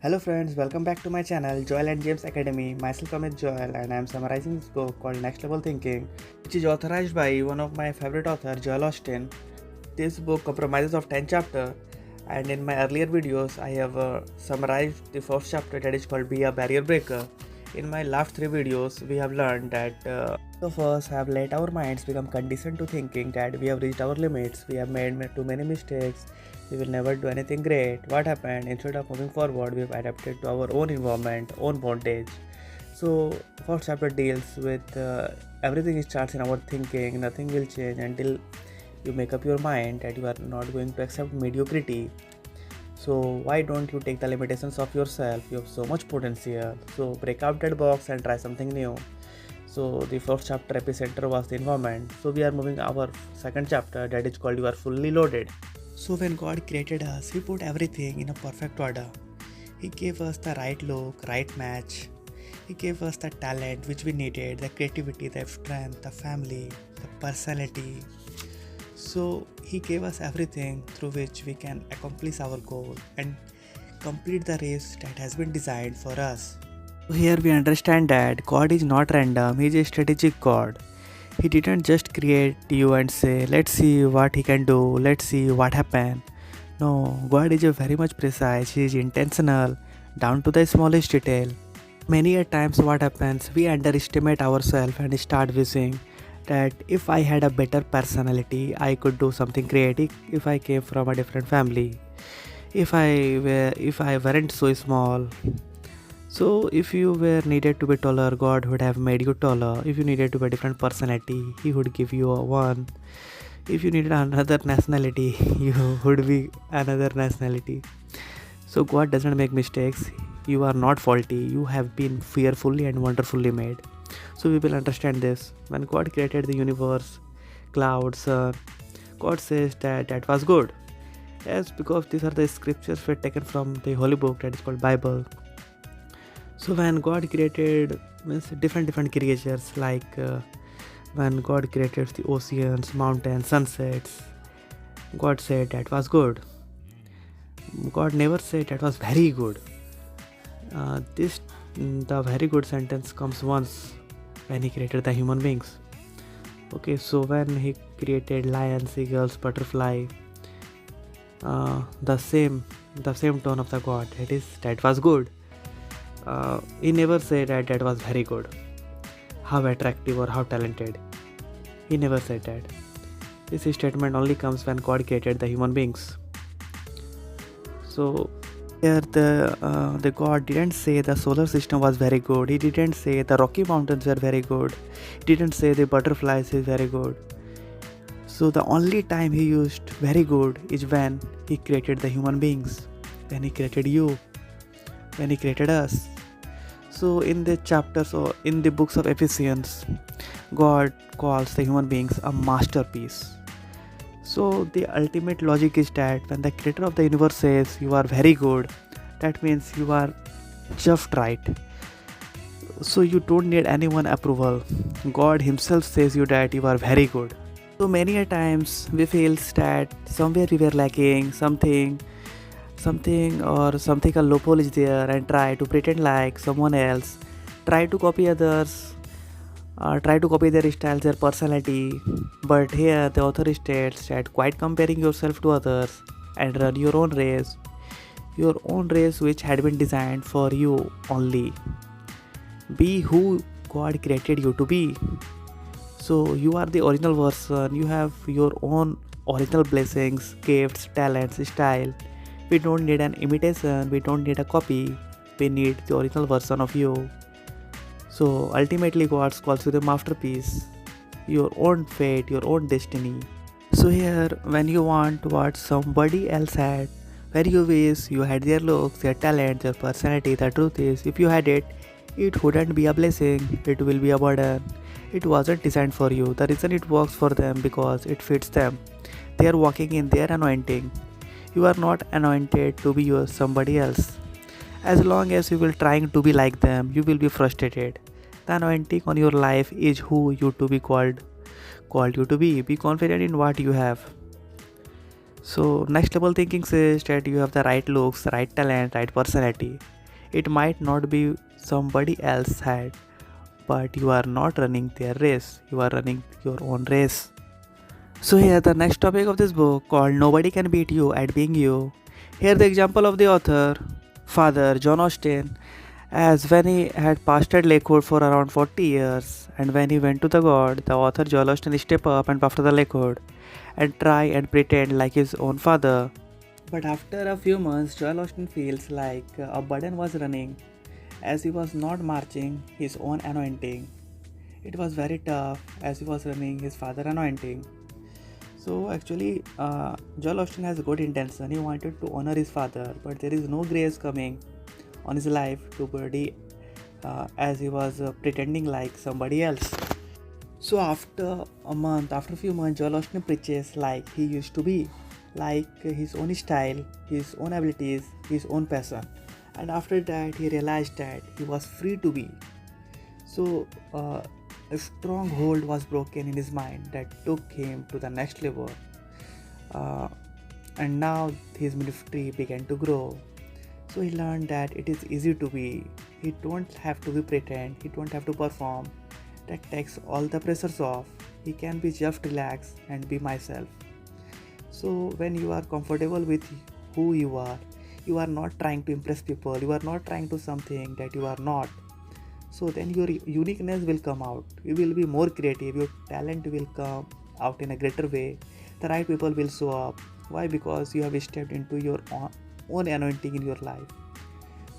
Hello friends, welcome back to my channel Joel and James Academy. Myself Amit Joel and I am summarizing this book called Next Level Thinking, which is authorized by one of my favorite author Joel Austin. This book comprises of 10 chapters, and in my earlier videos I have summarized the first chapter, that is called Be a Barrier Breaker. In my last three videos we have learned that most of us have let our minds become conditioned to thinking that we have reached our limits, we have made too many mistakes, we will never do anything great. What happened? Instead of moving forward, we've adapted to our own environment, own bondage. So, first chapter deals with everything starts in our thinking. Nothing will change until you make up your mind that you are not going to accept mediocrity. So, why don't you take the limitations of yourself? You have so much potential. So, break out that box and try something new. So, the first chapter epicenter was the environment. So, we are moving our second chapter, that is called You Are Fully Loaded. So when God created us, He put everything in a perfect order. He gave us the right look, right match. He gave us the talent which we needed, the creativity, the strength, the family, the personality. So He gave us everything through which we can accomplish our goal and complete the race that has been designed for us. So here we understand that God is not random, He is a strategic God. He didn't just create you and say, let's see what he can do, let's see what happen. No, God is a very much precise, He is intentional, down to the smallest detail. Many a times what happens, we underestimate ourselves and start wishing that if I had a better personality, I could do something creative if I came from a different family. If I weren't so small. So if you were needed to be taller, God would have made you taller. If you needed to be a different personality, He would give you a one. If you needed another nationality, you would be another nationality. So God doesn't make mistakes. You are not faulty. You have been fearfully and wonderfully made. So we will understand this. When God created the universe, clouds, sun, God says that that was good. Yes, because these are the scriptures were taken from the holy book that is called Bible. So when God created means different creatures, like when God created the oceans, mountains, sunsets, God said that was good. God never said that was very good. This the very good sentence comes once when He created the human beings. Okay, so when He created lions, eagles, butterfly, the same tone of the God, that was good. He never said that that was very good, how attractive or how talented. He never said that. This statement only comes when God created the human beings. So here the God didn't say the solar system was very good. He didn't say the Rocky Mountains were very good. He didn't say the butterflies is very good. So the only time He used very good is when He created the human beings, when He created you, when He created us. So in the chapters or in the books of Ephesians, God calls the human beings a masterpiece. So the ultimate logic is that when the creator of the universe says you are very good, that means you are just right. So you don't need anyone approval. God Himself says you that you are very good. So many a times we feel that somewhere we were lacking something or something, a loophole is there, and try to pretend like someone else, try to copy others, try to copy their styles, their personality. But here the author states that quite comparing yourself to others and run your own race which had been designed for you only. Be who God created you to be. So you are the original version, you have your own original blessings, gifts, talents, style. We don't need an imitation, we don't need a copy, we need the original version of you. So ultimately God calls you the masterpiece, your own fate, your own destiny. So here when you want what somebody else had, where you wish you had their looks, their talent, their personality, the truth is if you had it, it wouldn't be a blessing, it will be a burden. It wasn't designed for you. The reason it works for them because it fits them. They are walking in their anointing. You are not anointed to be somebody else. As long as you will trying to be like them, you will be frustrated. The anointing on your life is who you to be called you to be. Be confident in what you have. So next level thinking says that you have the right looks, right talent, right personality. It might not be somebody else's head, but you are not running their race. You are running your own race. So here the next topic of this book called Nobody Can Beat You at Being You. Here the example of the author, Father John Austin, as when he had pastored Lakewood for around 40 years, and when he went to the God, the author Joel Austin step up and pastor the Lakewood and try and pretend like his own father. But after a few months, Joel Austin feels like a burden was running as he was not marching his own anointing. It was very tough as he was running his father anointing. So actually, Joel Austin has good intention. He wanted to honor his father, but there is no grace coming on his life to body as he was pretending like somebody else. So after a few months, Joel Austin preaches like he used to be, like his own style, his own abilities, his own passion. And after that, he realized that he was free to be. So a strong hold was broken in his mind that took him to the next level. Uh, and now his ministry began to grow. So he learned that it is easy to be. He don't have to be pretend. He don't have to perform. That takes all the pressures off. He can be just relax and be myself. So when you are comfortable with who you are not trying to impress people. You are not trying to something that you are not. So then your uniqueness will come out. You will be more creative. Your talent will come out in a greater way. The right people will show up. Why? Because you have stepped into your own anointing in your life.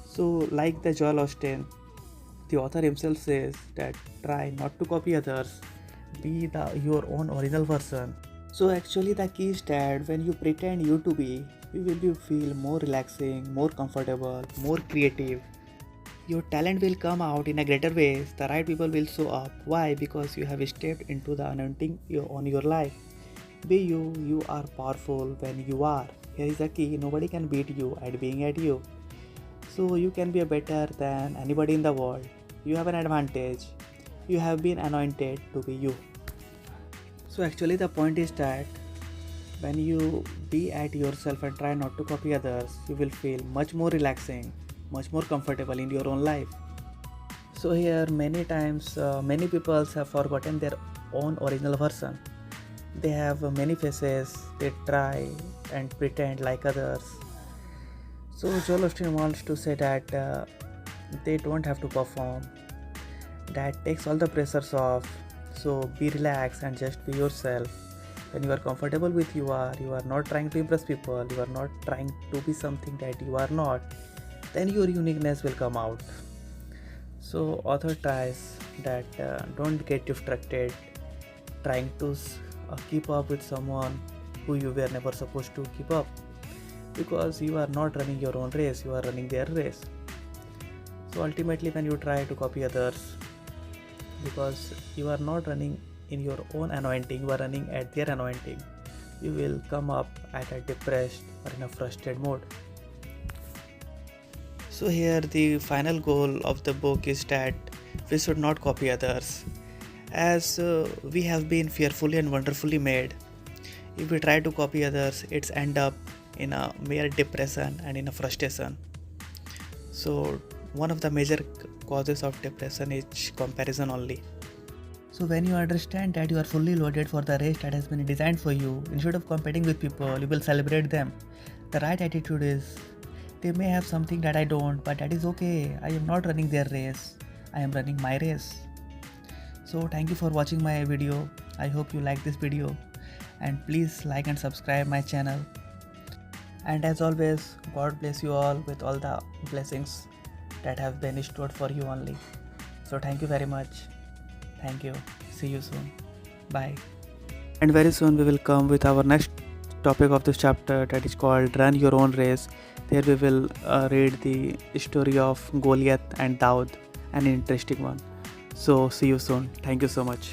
So like the Joel Austin, the author himself says that try not to copy others. Be your own original version. So actually the key is that when you pretend you to be, you will feel more relaxing, more comfortable, more creative. Your talent will come out in a greater ways. The right people will show up. Why? Because you have stepped into the anointing on your life. Be you. You are powerful when you are. Here is the key. Nobody can beat you at being at you. So you can be better than anybody in the world. You have an advantage. You have been anointed to be you. So actually the point is that when you be at yourself and try not to copy others, you will feel much more relaxing, much more comfortable in your own life. So here many times many people have forgotten their own original version. They have many faces. They try and pretend like others. So Joel Austin wants to say that they don't have to perform. That takes all the pressures off. So be relaxed and just be yourself. When you are comfortable with you are not trying to impress people, you are not trying to be something that you are not, then your uniqueness will come out. So author tries that don't get distracted trying to keep up with someone who you were never supposed to keep up, because you are not running your own race, you are running their race. So ultimately when you try to copy others, because you are not running in your own anointing, you are running at their anointing, you will come up at a depressed or in a frustrated mode. So here the final goal of the book is that we should not copy others, as we have been fearfully and wonderfully made. If we try to copy others, it's end up in a mere depression and in a frustration. So one of the major causes of depression is comparison only. So when you understand that you are fully loaded for the race that has been designed for you, instead of competing with people, you will celebrate them. The right attitude is, they may have something that I don't, but that is okay. I am not running their race. I am running my race. So thank you for watching my video. I hope you like this video, and please like and subscribe my channel. And as always, God bless you all with all the blessings that have been stored for you only. So thank you very much. Thank you. See you soon. Bye. And very soon we will come with our next topic of this chapter, that is called Run Your Own Race. There we will read the story of Goliath and Daud, an interesting one. So see you soon. Thank you so much.